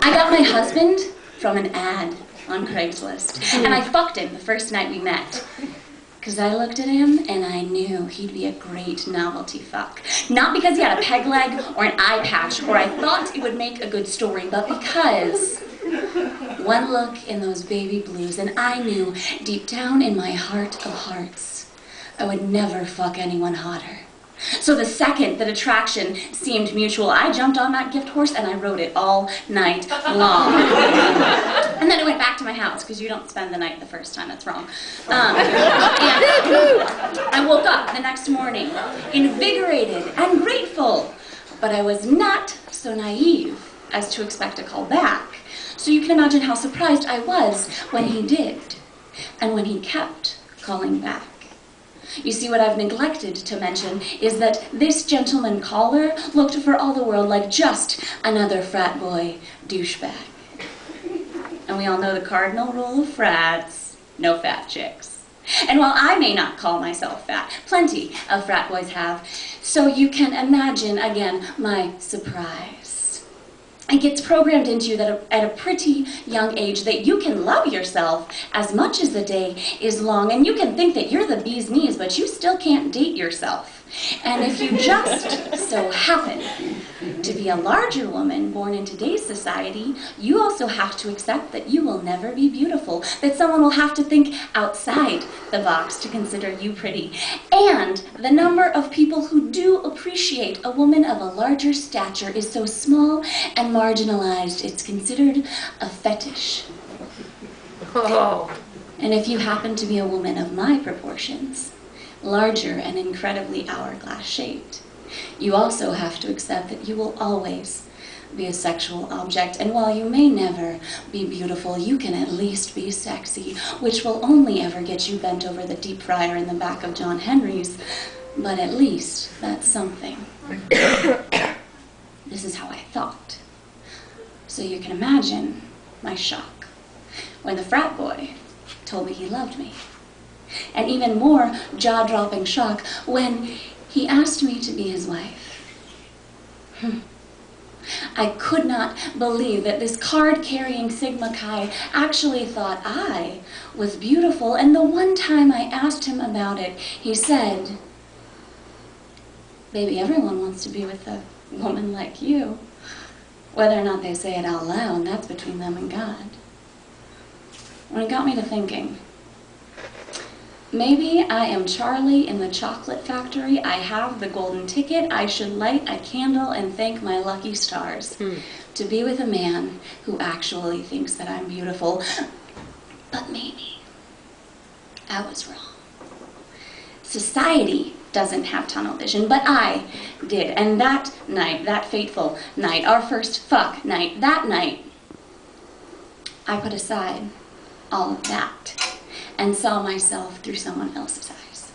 I got my husband from an ad on Craigslist, and I fucked him the first night we met. Because I looked at him and I knew he'd be a great novelty fuck. Not because he had a peg leg or an eye patch or I thought it would make a good story, but because one look in those baby blues and I knew deep down in my heart of hearts I would never fuck anyone hotter. So the second that attraction seemed mutual, I jumped on that gift horse and I rode it all night long. And then I went back to my house, because you don't spend the night the first time, that's wrong. And I woke up the next morning, invigorated and grateful, but I was not so naive as to expect a call back. So you can imagine how surprised I was when he did, and when he kept calling back. You see, what I've neglected to mention is that this gentleman caller looked for all the world like just another frat boy douchebag. And we all know the cardinal rule of frats: no fat chicks. And while I may not call myself fat, plenty of frat boys have, so you can imagine, again, my surprise. It gets programmed into you that at a pretty young age that you can love yourself as much as the day is long, and you can think that you're the bee's knees, but you still can't date yourself. And if you just so happen to be a larger woman born in today's society, you also have to accept that you will never be beautiful, that someone will have to think outside the box to consider you pretty. And the number of people who do appreciate a woman of a larger stature is so small and marginalized, it's considered a fetish. Oh. And if you happen to be a woman of my proportions, larger and incredibly hourglass-shaped, you also have to accept that you will always be a sexual object, and while you may never be beautiful, you can at least be sexy, which will only ever get you bent over the deep fryer in the back of John Henry's, but at least that's something. This is how I thought. So you can imagine my shock when the frat boy told me he loved me. And even more jaw-dropping shock when he asked me to be his wife. I could not believe that this card-carrying Sigma Chi actually thought I was beautiful, and the one time I asked him about it, he said, "Baby, everyone wants to be with a woman like you. Whether or not they say it out loud, that's between them and God." And it got me to thinking, maybe I am Charlie in the chocolate factory. I have the golden ticket. I should light a candle and thank my lucky stars to be with a man who actually thinks that I'm beautiful. But maybe I was wrong. Society doesn't have tunnel vision, but I did. And that night, that fateful night, our first fuck night, that night, I put aside all of that and saw myself through someone else's eyes.